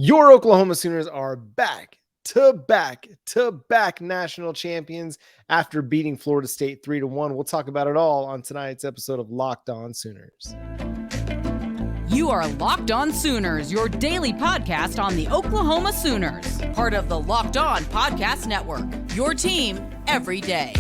Your Oklahoma Sooners are back to back national champions after beating Florida State 3-1. We'll talk about it all on tonight's episode of Locked On Sooners. You are Locked On Sooners, your daily podcast on the Oklahoma Sooners, part of the Locked On Podcast Network, your team every day.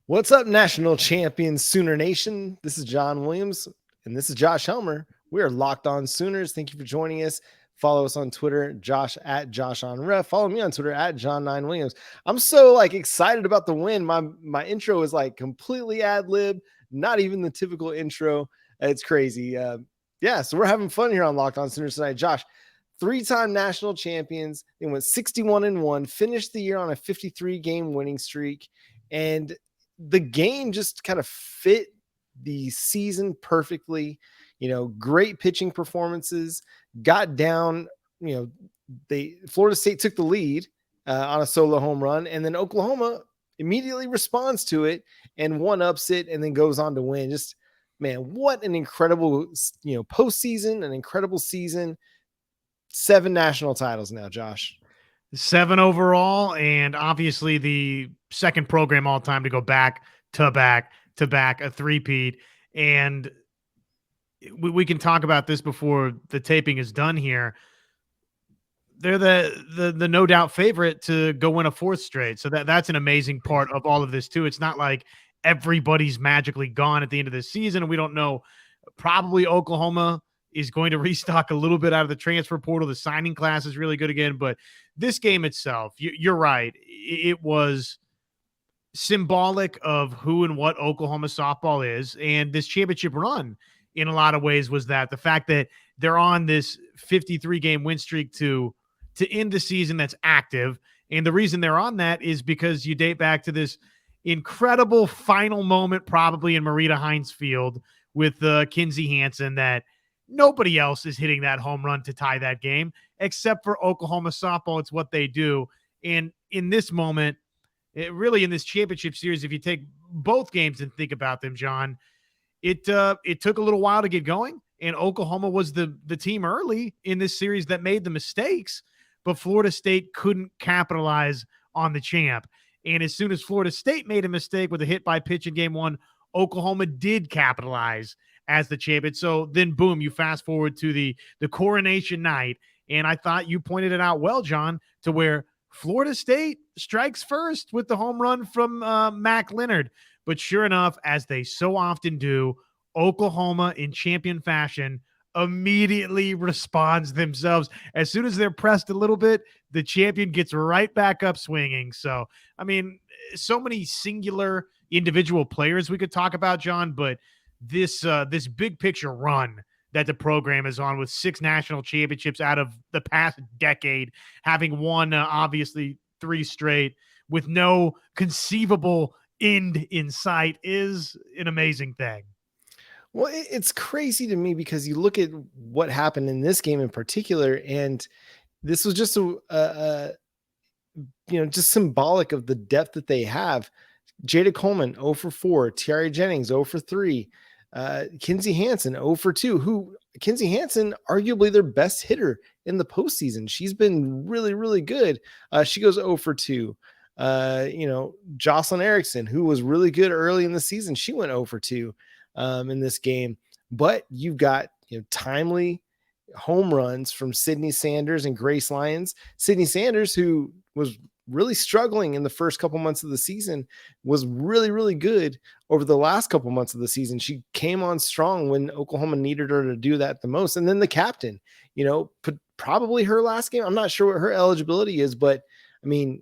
What's up, national champion Sooner Nation? This is John Williams, and this is Josh Helmer. We are Locked On Sooners. Thank you for joining us. Follow us on Twitter, Josh at JoshOnRef. Follow me on Twitter at John9Williams. I'm so excited about the win. My intro is completely ad lib, not even the typical intro. It's crazy. So we're having fun here on Locked On Sooners tonight. Josh, 3-time national champions. They went 61-1, finished the year on a 53-game winning streak, and the game just kind of fit the season perfectly. Great pitching performances, got down, Florida State took the lead on a solo home run, and then Oklahoma immediately responds to it and one-ups it and then goes on to win. Just, man, what an incredible, postseason, an incredible season. 7 national titles now, Josh. 7 overall, and obviously the second program all time to go back, a three-peat. And we can talk about this before the taping is done here. They're the no doubt favorite to go win a 4th straight. So that's an amazing part of all of this too. It's not like everybody's magically gone at the end of the season, and we don't know. Probably Oklahoma is going to restock a little bit out of the transfer portal. The signing class is really good again, but this game itself, you're right. It was symbolic of who and what Oklahoma softball is. And this championship run in a lot of ways was that the fact that they're on this 53-game win streak to end the season that's active. And the reason they're on that is because you date back to this incredible final moment, probably in Marita Hines Field with Kinsey Hansen, that nobody else is hitting that home run to tie that game except for Oklahoma softball. It's what they do. And in this moment, really in this championship series, if you take both games and think about them, John, it took a little while to get going, and Oklahoma was the team early in this series that made the mistakes, but Florida State couldn't capitalize on the champ. And as soon as Florida State made a mistake with a hit by pitch in game 1, Oklahoma did capitalize as the champion. So then, boom, you fast forward to the coronation night, and I thought you pointed it out well, John, to where Florida State strikes first with the home run from Mac Leonard. But sure enough, as they so often do, Oklahoma in champion fashion immediately responds themselves. As soon as they're pressed a little bit, the champion gets right back up swinging. So, I mean, so many singular individual players we could talk about, John, but this big picture run that the program is on with 6 national championships out of the past decade, having won obviously 3 straight with no conceivable end in sight, is an amazing thing. Well, it's crazy to me because you look at what happened in this game in particular, and this was just just symbolic of the depth that they have. Jada Coleman 0 for 4, Tiare Jennings 0 for 3, Kinsey Hansen 0 for 2, who Kinsey Hansen, arguably their best hitter in the postseason. She's been really, really good. She goes 0 for 2. Jocelyn Erickson, who was really good early in the season, she went 0 for 2 in this game. But you've got timely home runs from Sydney Sanders and Grace Lyons. Sydney Sanders, who was really struggling in the first couple months of the season, was really, really good over the last couple months of the season. She came on strong when Oklahoma needed her to do that the most. And then the captain, probably her last game. I'm not sure what her eligibility is, but I mean,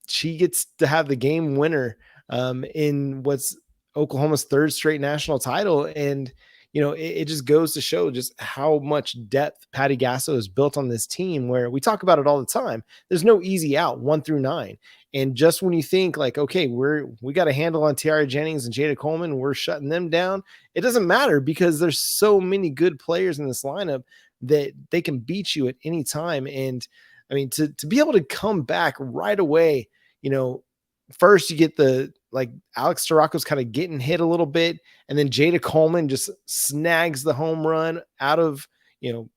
she gets to have the game winner in what's Oklahoma's 3rd straight national title. And, it just goes to show just how much depth Patty Gasso has built on this team, where we talk about it all the time. There's no easy out 1 through 9. And just when you think okay, we got a handle on Tiare Jennings and Jada Coleman, we're shutting them down. It doesn't matter because there's so many good players in this lineup that they can beat you at any time. And I mean, to be able to come back right away, first you get Alex Storraco's kind of getting hit a little bit, and then Jada Coleman just snags the home run out of,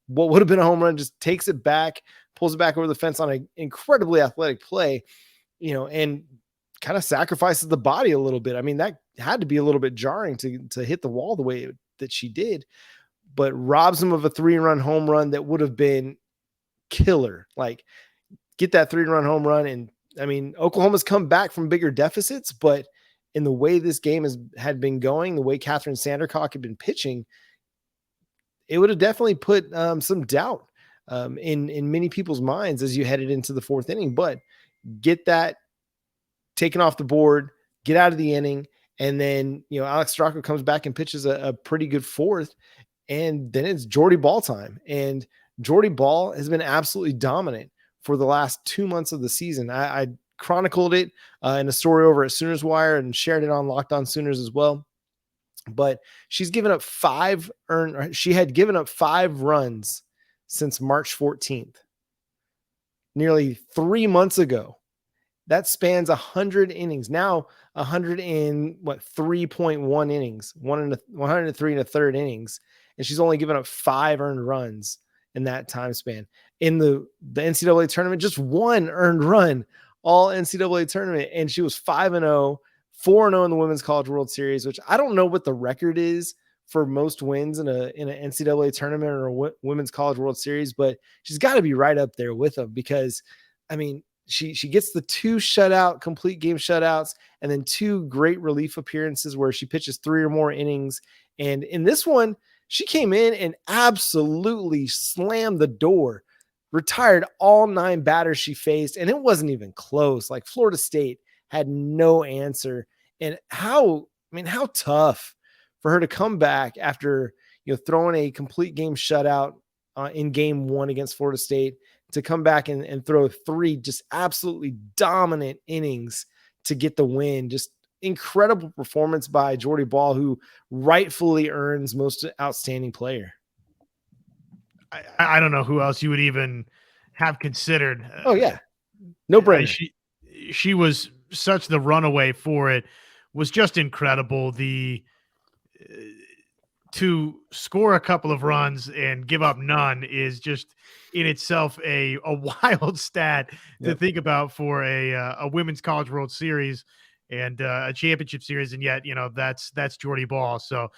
what would have been a home run, just takes it back, pulls it back over the fence on an incredibly athletic play, and kind of sacrifices the body a little bit. I mean, that had to be a little bit jarring to hit the wall the way that she did, but robs them of a 3-run home run that would have been killer. Like, get that 3-run home run. And I mean, Oklahoma's come back from bigger deficits, but in the way this game had been going, the way Catherine Sandercock had been pitching, it would have definitely put some doubt in many people's minds as you headed into the 4th inning. But get that taken off the board, get out of the inning, and then Alex Storraco comes back and pitches a pretty good 4th, and then it's Jordy Bahl time. And Jordy Bahl has been absolutely dominant for the last 2 months of the season. I chronicled it in a story over at Sooners Wire and shared it on Locked On Sooners as well. But she had given up 5 runs since March 14th, nearly 3 months ago. That spans 100 innings. Now 3.1 innings, 103 and a third innings. And she's only given up 5 earned runs in that time span. In the NCAA tournament, just 1 earned run all NCAA tournament. And she was 5-0, 4-0 in the Women's College World Series, which I don't know what the record is for most wins in an NCAA tournament or a Women's College World Series, but she's got to be right up there with them because, I mean, she gets the 2 complete game shutouts, and then 2 great relief appearances where she pitches 3 or more innings. And in this one, she came in and absolutely slammed the door, retired all 9 batters she faced, and it wasn't even close. Like, Florida State had no answer. And how tough for her to come back after, throwing a complete game shutout in game 1 against Florida State, to come back and throw 3 just absolutely dominant innings to get the win. Just incredible performance by Jordy Bahl, who rightfully earns most outstanding player. I don't know who else you would even have considered. Oh yeah. No brainer. She was such the runaway for it, was just incredible. To score a couple of runs and give up none is just in itself a wild stat to think about for a Women's College World Series and a championship series. And yet, that's Jordy Bahl. So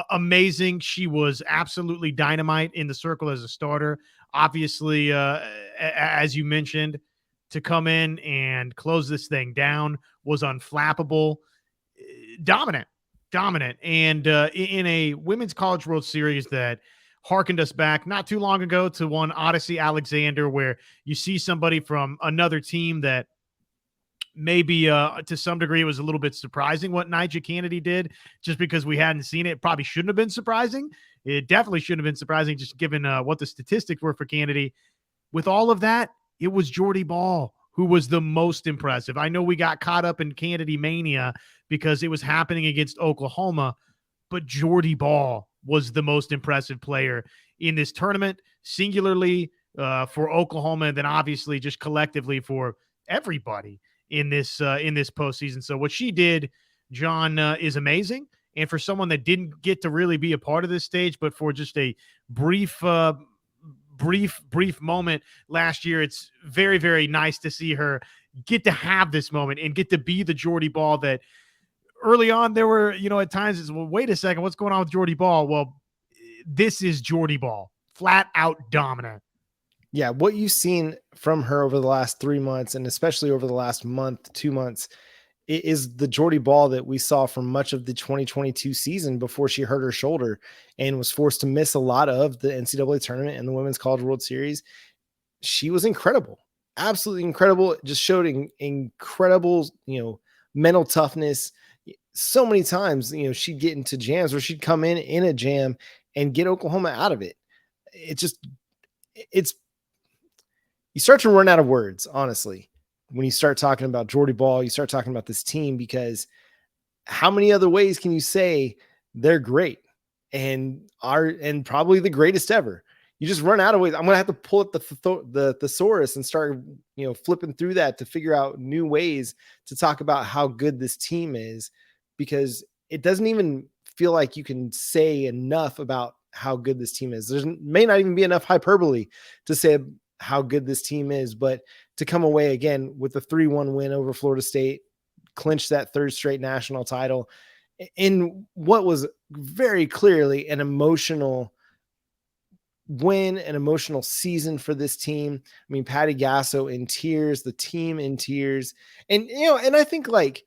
amazing. She was absolutely dynamite in the circle as a starter. Obviously, as you mentioned, to come in and close this thing down was unflappable. Dominant. And in a Women's College World Series that harkened us back not too long ago to one Odyssey Alexander, where you see somebody from another team that maybe to some degree it was a little bit surprising what Nyjah Kennedy did, just because we hadn't seen it. It probably shouldn't have been surprising. It definitely shouldn't have been surprising, just given what the statistics were for Kennedy. With all of that, it was Jordy Bahl who was the most impressive. I know we got caught up in Kennedy mania because it was happening against Oklahoma, but Jordy Bahl was the most impressive player in this tournament, singularly for Oklahoma, and then obviously just collectively for everybody in this postseason. So what she did, John, is amazing. And for someone that didn't get to really be a part of this stage, but for just a brief moment last year, it's very, very nice to see her get to have this moment and get to be the Jordy Bahl that early on there were, at times it's, well, wait a second, what's going on with Jordy Bahl? Well, this is Jordy Bahl, flat out dominant. Yeah, what you've seen from her over the last 3 months, and especially over the last month, 2 months, is the Jordy Bahl that we saw from much of the 2022 season before she hurt her shoulder and was forced to miss a lot of the NCAA tournament and the Women's College World Series. She was incredible, absolutely incredible. Just showed incredible, mental toughness. So many times, she'd get into jams where she'd come in a jam and get Oklahoma out of it. You start to run out of words, honestly, when you start talking about Jordy Bahl, you start talking about this team, because how many other ways can you say they're great and probably the greatest ever? you just run out of ways. I'm going to have to pull up the thesaurus and start, flipping through that to figure out new ways to talk about how good this team is, because it doesn't even feel like you can say enough about how good this team is. There may not even be enough hyperbole to say how good this team is, but to come away again with a 3-1 win over Florida State, clinch that third straight national title in what was very clearly an emotional win, an emotional season for this team. I mean, Patty Gasso in tears, the team in tears. And, and I think like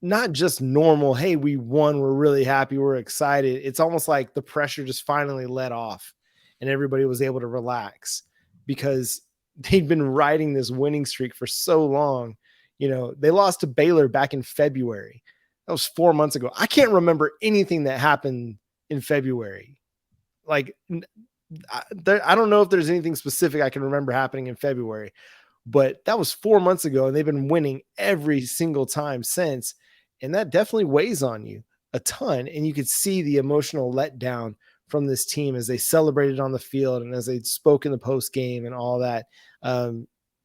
not just normal, hey, we won, we're really happy, we're excited. It's almost like the pressure just finally let off and everybody was able to relax because they'd been riding this winning streak for so long. They lost to Baylor back in February. That was 4 months ago. I can't remember anything that happened in February. Like, I don't know if there's anything specific I can remember happening in February, but that was 4 months ago and they've been winning every single time since. And that definitely weighs on you a ton. And you could see the emotional letdown from this team as they celebrated on the field and as they spoke in the post game and all that.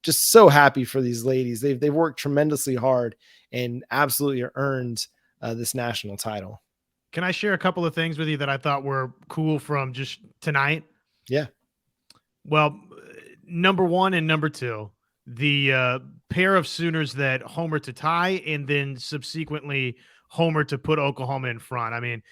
Just so happy for these ladies. They've worked tremendously hard and absolutely earned this national title. Can I share a couple of things with you that I thought were cool from just tonight? Yeah. Well, number one and number two, the pair of Sooners that homer to tie and then subsequently homer to put Oklahoma in front. I mean,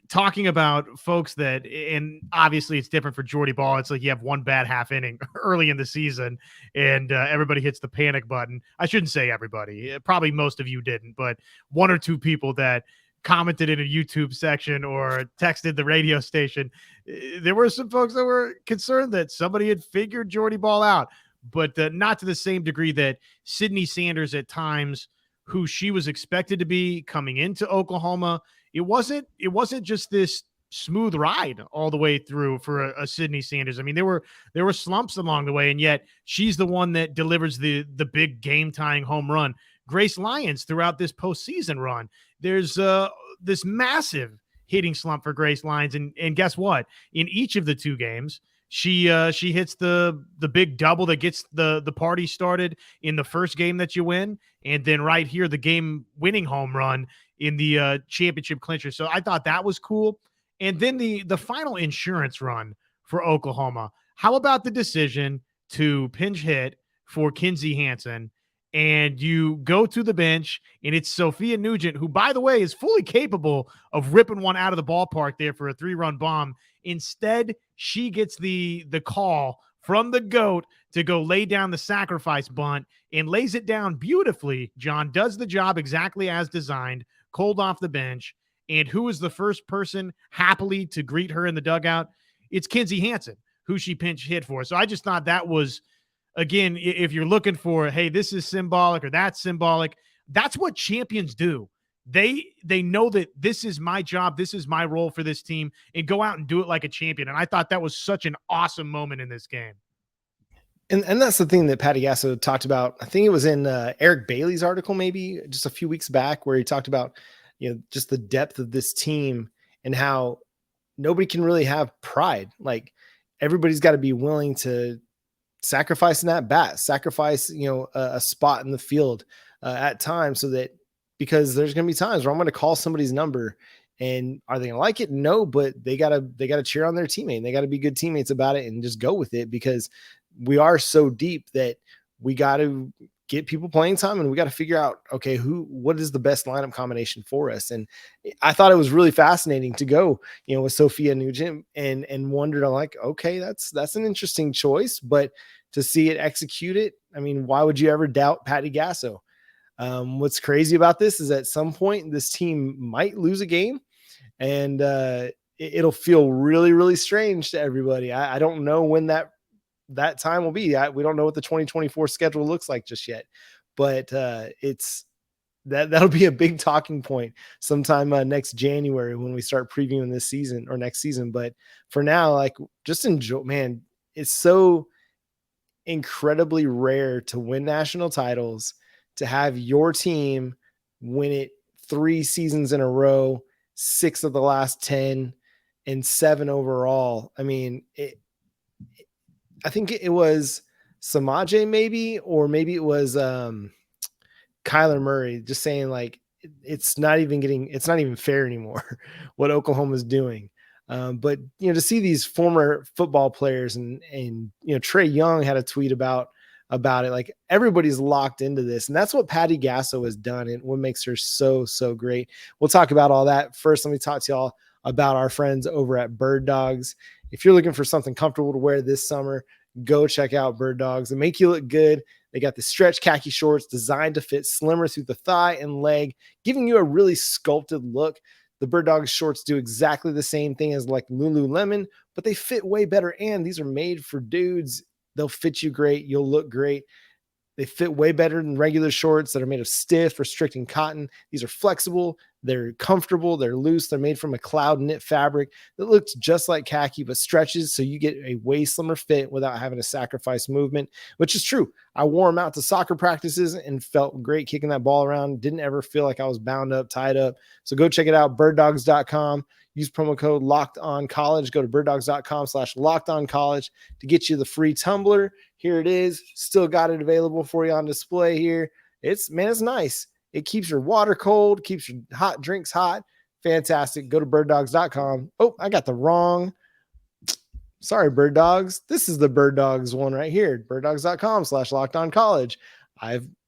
talking about folks that, and obviously it's different for Jordy Bahl. It's like you have one bad half inning early in the season and everybody hits the panic button. I shouldn't say everybody. Probably most of you didn't, but one or two people that commented in a YouTube section or texted the radio station. There were some folks that were concerned that somebody had figured Jordy Bahl out, but not to the same degree that Sydney Sanders at times, who she was expected to be coming into Oklahoma. It wasn't just this smooth ride all the way through for a Sydney Sanders. I mean, there were slumps along the way, and yet she's the one that delivers the big game tying home run. Grace Lyons throughout this postseason run, there's this massive hitting slump for Grace Lyons, and guess what? In each of the two games, she hits the big double that gets the party started in the first game that you win, and then right here the game winning home run in the championship clincher. So I thought that was cool. And then the final insurance run for Oklahoma. How about the decision to pinch hit for Kinsey Hansen? And you go to the bench, and it's Sophia Nugent, who, by the way, is fully capable of ripping one out of the ballpark there for a 3-run bomb. Instead, she gets the call from the GOAT to go lay down the sacrifice bunt and lays it down beautifully. John does the job exactly as designed, cold off the bench. And who is the first person happily to greet her in the dugout? It's Kinsey Hansen, who she pinch hit for. So I just thought that was, again, if you're looking for, hey, this is symbolic or that's symbolic, that's what champions do. They know that this is my job, this is my role for this team, and go out and do it like a champion. And I thought that was such an awesome moment in this game. And that's the thing that Patty Gasso talked about. I think it was in Eric Bailey's article, maybe just a few weeks back, where he talked about, just the depth of this team and how nobody can really have pride. Like, everybody's got to be willing to sacrifice an at bat, sacrifice, a spot in the field at times, so that, because there's going to be times where I'm going to call somebody's number, and are they going to like it? No, but they gotta cheer on their teammate, and they got to be good teammates about it and just go with it, because we are so deep that we got to get people playing time, and we got to figure out, okay, what is the best lineup combination for us? And I thought it was really fascinating to go, with Sophia Nugent and wondered, I'm like, okay, that's an interesting choice, but to see it executed, I mean, why would you ever doubt Patty Gasso? What's crazy about this is at some point this team might lose a game, and it'll feel really, really strange to everybody. I don't know when that time will be. We don't know what the 2024 schedule looks like just yet, but that'll be a big talking point sometime next January when we start previewing this season or next season. But for now, like, just enjoy, man. It's so incredibly rare to win national titles, to have your team win it 3 seasons in a row, 6 of the last 10. and 7 overall. I mean, I think it was Samaje maybe, or maybe it was Kyler Murray just saying like, it's not even fair anymore what Oklahoma's doing. But to see these former football players and Trey Young had a tweet about it. Like, everybody's locked into this, and that's what Patty Gasso has done, and what makes her so great. We'll talk about all that. First, let me talk to y'all about our friends over at Birddogs. If you're looking for something comfortable to wear this summer, go check out Birddogs. They make you look good. They got the stretch khaki shorts designed to fit slimmer through the thigh and leg, giving you a really sculpted look. The Birddogs shorts do exactly the same thing as like Lululemon, but they fit way better. And these are made for dudes. They'll fit you great. You'll look great. They fit way better than regular shorts that are made of stiff, restricting cotton. These are flexible. They're comfortable. They're loose. They're made from a cloud knit fabric that looks just like khaki, but stretches so you get a way slimmer fit without having to sacrifice movement, which is true. I wore them out to soccer practices and felt great kicking that ball around. Didn't ever feel like I was bound up, tied up. So go check it out, birddogs.com. Use promo code LOCKEDONCollege. Go to birddogs.com/LockedOnCollege to get you the free tumbler. Here it is. Still got it available for you on display here. It's nice. It keeps your water cold, keeps your hot drinks hot. Fantastic. Go to birddogs.com. Oh, I got the wrong. Sorry, Birddogs. This is the Birddogs one right here. Birddogs.com/LockedOnCollege.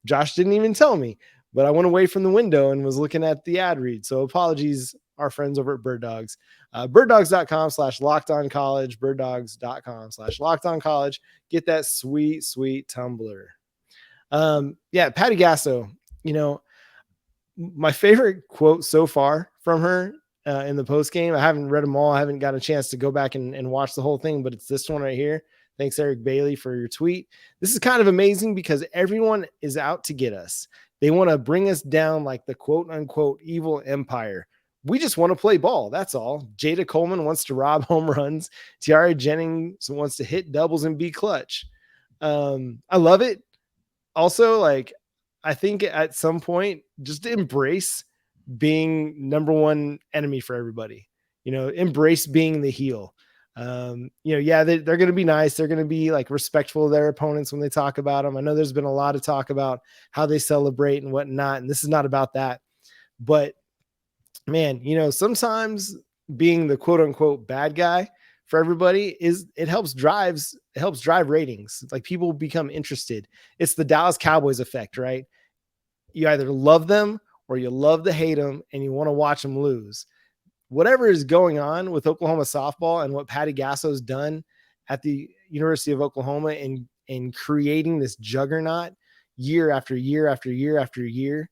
Josh didn't even tell me, but I went away from the window and was looking at the ad read. So apologies, our friends over at Birddogs. Birddogs.com/LockedOnCollege. Birddogs.com/LockedOnCollege. Get that sweet tumbler. Patty Gasso, my favorite quote so far from her in the post game. I haven't read them all. I haven't got a chance to go back and watch the whole thing, but it's this one right here. Thanks, Eric Bailey, for your tweet. This is kind of amazing because everyone is out to get us. They want to bring us down like the quote unquote evil empire. We just want to play ball. That's all. Jada Coleman wants to rob home runs. Tiara Jennings wants to hit doubles and be clutch. I love it. Also, I think at some point, just embrace being number one enemy for everybody. Embrace being the heel. They're going to be nice. They're going to be respectful of their opponents when they talk about them. I know there's been a lot of talk about how they celebrate and whatnot, and this is not about that. But man, sometimes being the quote unquote bad guy for everybody helps drive ratings. Like, people become interested. It's the Dallas Cowboys effect, right? You either love them or you love to hate them and you want to watch them lose. Whatever is going on with Oklahoma softball and what Patty Gasso's done at the University of Oklahoma in creating this juggernaut year after year after year after year,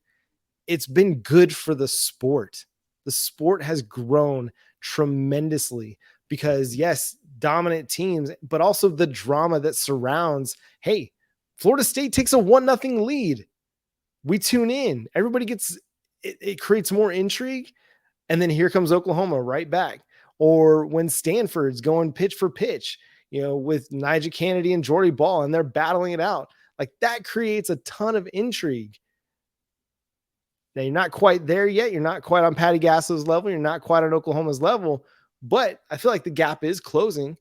it's been good for the sport. The sport has grown tremendously because, yes, dominant teams, but also the drama that surrounds, hey, Florida State takes a 1-0 lead. We tune in. Everybody gets it creates more intrigue. And then here comes Oklahoma right back. Or when Stanford's going pitch for pitch, with Nigel Kennedy and Jordy Bahl, and they're battling it out. Like, that creates a ton of intrigue. Now, you're not quite there yet. You're not quite on Patty Gasso's level. You're not quite on Oklahoma's level. But I feel like the gap is closing.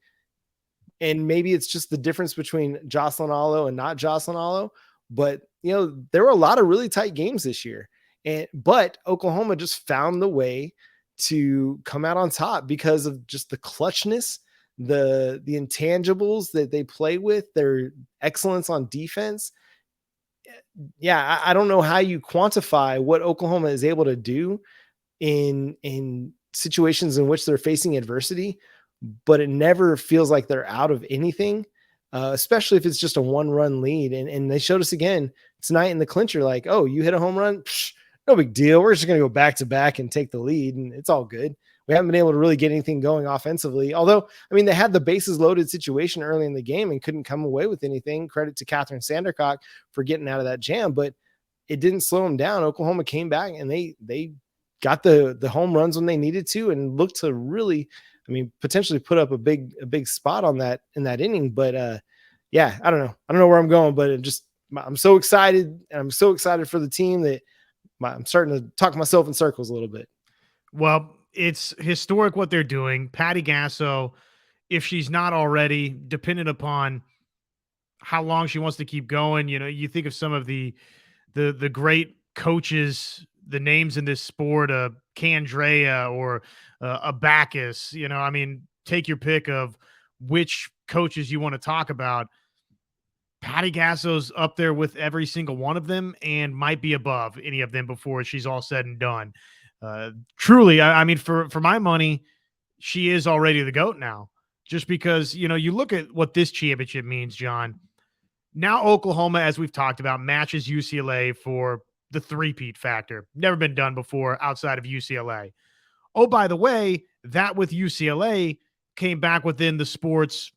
And maybe it's just the difference between Jocelyn Allo and not Jocelyn Allo. But, there were a lot of really tight games this year. But Oklahoma just found the way to come out on top because of just the clutchness, the intangibles that they play with, their excellence on defense. Yeah, I don't know how you quantify what Oklahoma is able to do in situations in which they're facing adversity, but it never feels like they're out of anything, especially if it's just a 1-run lead. And they showed us again tonight in the clincher, like, oh, you hit a home run? Psh, no big deal. We're just going to go back to back and take the lead, and it's all good. We haven't been able to really get anything going offensively. Although, they had the bases loaded situation early in the game and couldn't come away with anything. Credit to Catherine Sandercock for getting out of that jam, but it didn't slow them down. Oklahoma came back and they got the home runs when they needed to and looked to really, potentially put up a big spot on that in that inning. But I don't know. I don't know where I'm going, but I'm so excited. And I'm so excited for the team that I'm starting to talk myself in circles a little bit. Well, it's historic what they're doing. Patty Gasso, if she's not already, dependent upon how long she wants to keep going. You think of some of the great coaches, the names in this sport, Candrea or a Bacchus. I mean, take your pick of which coaches you want to talk about. Patty Gasso's up there with every single one of them and might be above any of them before she's all said and done. Truly, I mean, for my money, she is already the GOAT now. Just because, you look at what this championship means, John. Now Oklahoma, as we've talked about, matches UCLA for the three-peat factor. Never been done before outside of UCLA. Oh, by the way, that with UCLA came back within the sport's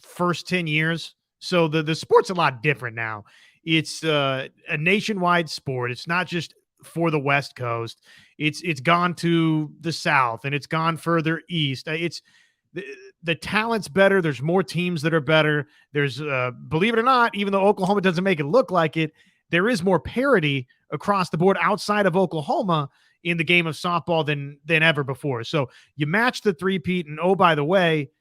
first 10 years. So the sport's a lot different now. It's a nationwide sport. It's not just for the West Coast. It's gone to the South, and it's gone further east. It's the talent's better. There's more teams that are better. There's, believe it or not, even though Oklahoma doesn't make it look like it, there is more parity across the board outside of Oklahoma in the game of softball than ever before. So you match the three-peat, and oh, by the way,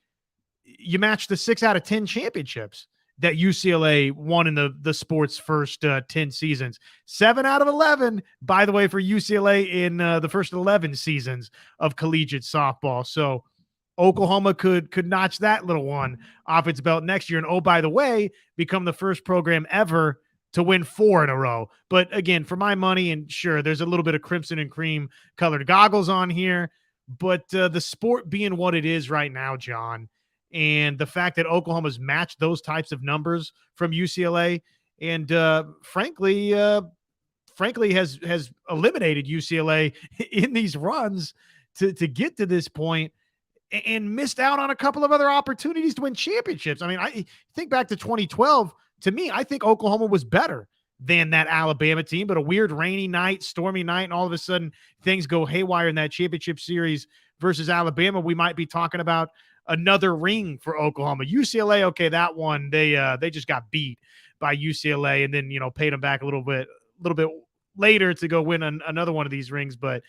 you match the 6 out of 10 championships that UCLA won in the sport's first 10 seasons. 7 out of 11, by the way, for UCLA in the first 11 seasons of collegiate softball. So Oklahoma could notch that little one off its belt next year. And oh, by the way, become the first program ever to win 4 in a row. But again, for my money, and sure, there's a little bit of crimson and cream colored goggles on here, but the sport being what it is right now, John, and the fact that Oklahoma's matched those types of numbers from UCLA, and frankly has eliminated UCLA in these runs to get to this point, and missed out on a couple of other opportunities to win championships. I mean, I think back to 2012. To me, I think Oklahoma was better than that Alabama team, but a weird rainy night, stormy night, and all of a sudden things go haywire in that championship series versus Alabama. We might be talking about another ring for Oklahoma. UCLA, okay, that one, they just got beat by UCLA and then, paid them back a little bit later to go win another one of these rings. But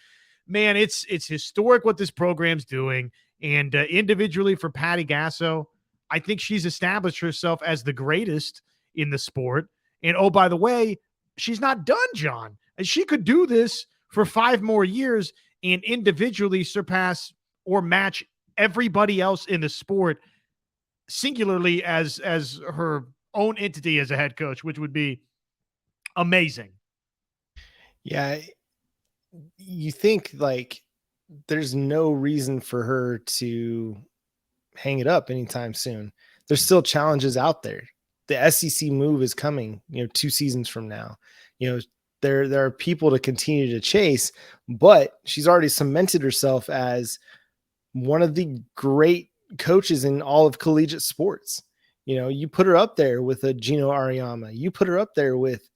man, it's historic what this program's doing. And individually for Patty Gasso, I think she's established herself as the greatest in the sport. And oh, by the way, she's not done, John. And she could do this for 5 more years and individually surpass or match everybody else in the sport singularly as her own entity as a head coach, which would be amazing. Yeah. You think like there's no reason for her to hang it up anytime soon. There's still challenges out there. The SEC move is coming, 2 seasons from now. There are people to continue to chase, but she's already cemented herself as one of the great coaches in all of collegiate sports. You put her up there with a Gino Ariyama. You put her up there with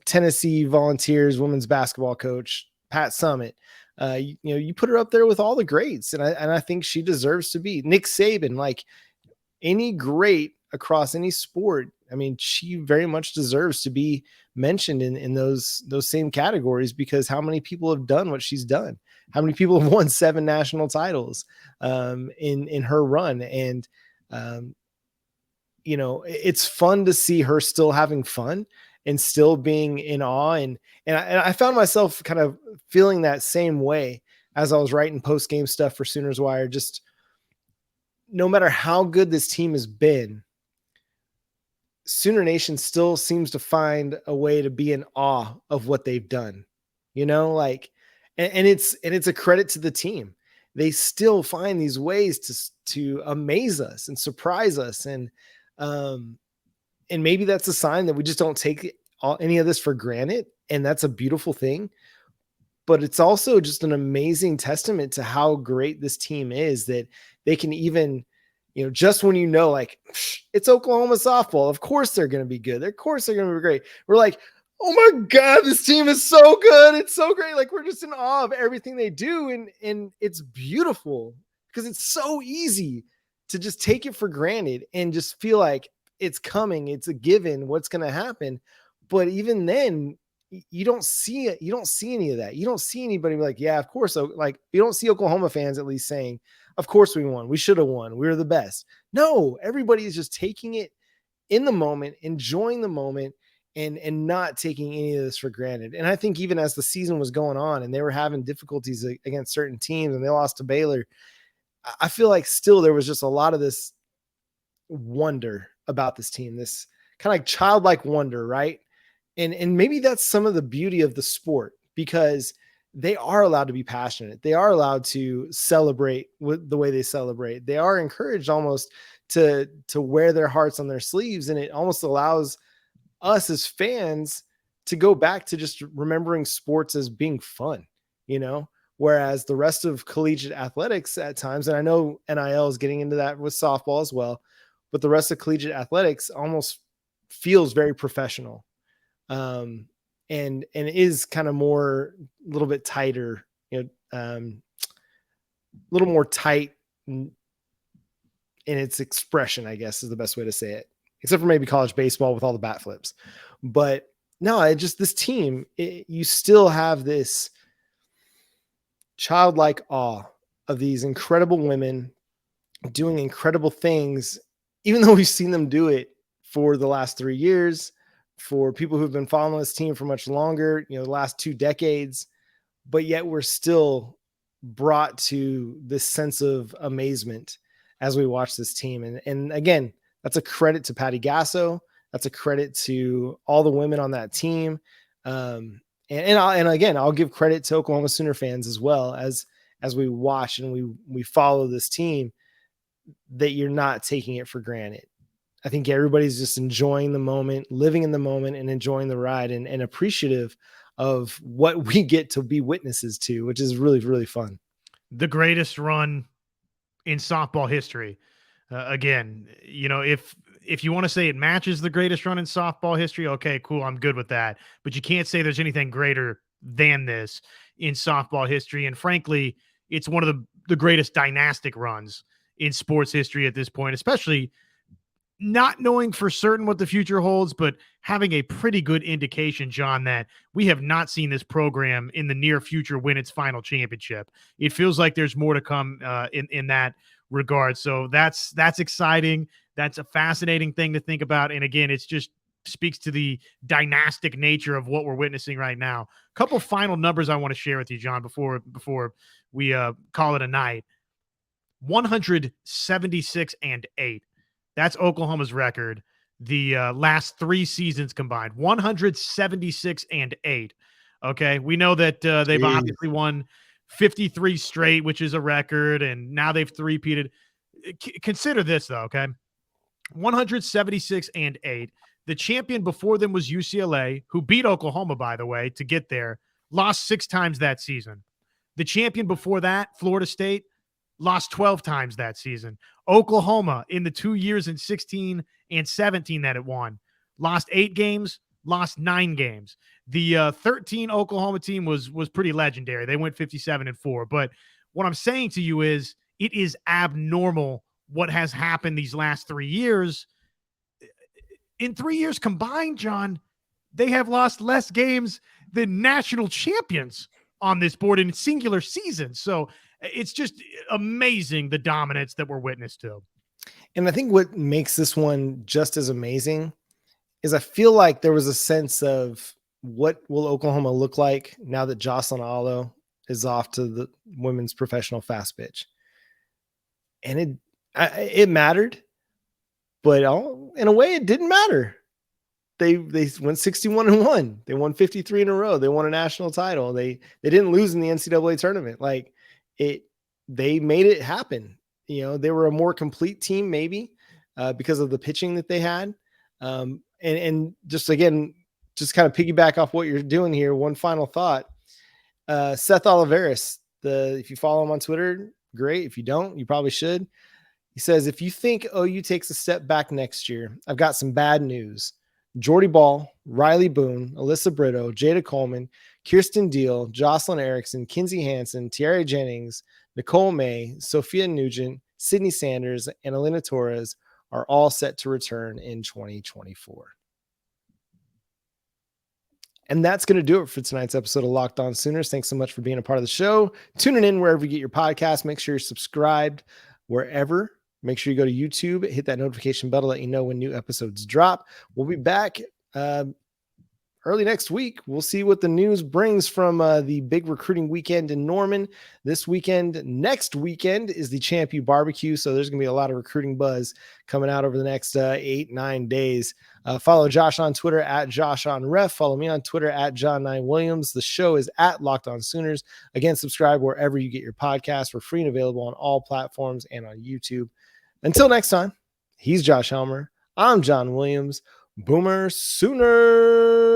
Tennessee Volunteers women's basketball coach Pat Summitt. You put her up there with all the greats, and I think she deserves to be. Nick Saban, like any great across any sport. I mean, she very much deserves to be mentioned in those same categories, because how many people have done what she's done? How many people have won 7 national titles in her run? And it's fun to see her still having fun and still being in awe. And I found myself kind of feeling that same way as I was writing post-game stuff for Sooners Wire. Just no matter how good this team has been, Sooner Nation still seems to find a way to be in awe of what they've done, and it's a credit to the team. They still find these ways to amaze us and surprise us. And maybe that's a sign that we just don't take any of this for granted. And that's a beautiful thing, but it's also just an amazing testament to how great this team is, that they can even, just when like it's Oklahoma softball, of course they're going to be good. Of course they're going to be great. We're like, oh my God, this team is so good. It's so great. Like, we're just in awe of everything they do. And it's beautiful because it's so easy to just take it for granted and just feel like it's coming. It's a given what's going to happen. But even then, you don't see it. You don't see any of that. You don't see anybody be like, yeah, of course. So like, you don't see Oklahoma fans at least saying, of course we won. We should have won. We were the best. No, everybody is just taking it in the moment, enjoying the moment, and not taking any of this for granted. And I think even as the season was going on and they were having difficulties against certain teams and they lost to Baylor, I feel like still there was just a lot of this wonder about this team, this kind of like childlike wonder, right? And maybe that's some of the beauty of the sport, because they are allowed to be passionate. They are allowed to celebrate with the way they celebrate. They are encouraged almost to wear their hearts on their sleeves. And it almost allows us as fans to go back to just remembering sports as being fun, whereas the rest of collegiate athletics at times, and I know NIL is getting into that with softball as well, but the rest of collegiate athletics almost feels very professional. And is kind of more, a little bit tighter, a little more tight in its expression, I guess is the best way to say it, except for maybe college baseball with all the bat flips. But no, this team, you still have this childlike awe of these incredible women doing incredible things, even though we've seen them do it for the last 3 years, for people who've been following this team for much longer, the last 2 decades, but yet we're still brought to this sense of amazement as we watch this team. And again, that's a credit to Patty Gasso. That's a credit to all the women on that team. And again, I'll give credit to Oklahoma Sooner fans as well, as we watch and we follow this team, that you're not taking it for granted. I think everybody's just enjoying the moment, living in the moment, and enjoying the ride, and appreciative of what we get to be witnesses to, which is really, really fun. The greatest run in softball history. Again, if you want to say it matches the greatest run in softball history, okay, cool, I'm good with that. But you can't say there's anything greater than this in softball history. And frankly, it's one of the greatest dynastic runs in sports history at this point, especially not knowing for certain what the future holds, but having a pretty good indication, John, that we have not seen this program in the near future win its final championship. It feels like there's more to come in that regard. So that's exciting. That's a fascinating thing to think about. And again, it's just speaks to the dynastic nature of what we're witnessing right now. A couple final numbers I want to share with you, John, before we call it a night. 176-8. That's Oklahoma's record. The last 3 seasons combined, 176-8. Okay. We know that they've obviously won 53 straight, which is a record. And now they've three-peated. Consider this though. Okay. 176-8. The champion before them was UCLA, who beat Oklahoma, by the way, to get there, lost 6 times that season. The champion before that, Florida State, lost 12 times that season. Oklahoma, in the 2 years in 16 and 17 that it won, lost 8 games, lost 9 games. The 13 Oklahoma team was pretty legendary. They went 57-4. But what I'm saying to you is it is abnormal what has happened these last 3 years. In 3 years combined, John, they have lost less games than national champions on this board in singular seasons. So it's just amazing the dominance that we're witness to. And I think what makes this one just as amazing is I feel like there was a sense of what will Oklahoma look like now that Jocelyn Alo is off to the women's professional fast pitch. And it mattered, but in a way it didn't matter. They went 61-1. They won 53 in a row. They won a national title. They didn't lose in the NCAA tournament. Like they made it happen. They were a more complete team, maybe because of the pitching that they had. And just again, just kind of piggyback off what you're doing here. One final thought. Seth Oliveris, if you follow him on Twitter, great. If you don't, you probably should. He says, if you think OU takes a step back next year, I've got some bad news. Jordy Bahl, Riley Boone, Alyssa Brito, Jada Coleman, Kirsten Deal, Jocelyn Erickson, Kinsey Hansen, Tiara Jennings, Nicole May, Sophia Nugent, Sydney Sanders, and Elena Torres are all set to return in 2024. And that's going to do it for tonight's episode of Locked On Sooners. Thanks so much for being a part of the show. Tuning in wherever you get your podcast. Make sure you're subscribed wherever. Make sure you go to YouTube, hit that notification bell to let you know when new episodes drop. We'll be back early next week. We'll see what the news brings from the big recruiting weekend in Norman this weekend. Next weekend is the Champ U barbecue. So there's going to be a lot of recruiting buzz coming out over the next 8-9 days. Follow Josh on Twitter at JoshOnRef. Follow me on Twitter at John9Williams. The show is at Locked On Sooners. Again, subscribe wherever you get your podcasts. We're free and available on all platforms and on YouTube. Until next time, he's Josh Helmer. I'm John Williams. Boomer Sooners.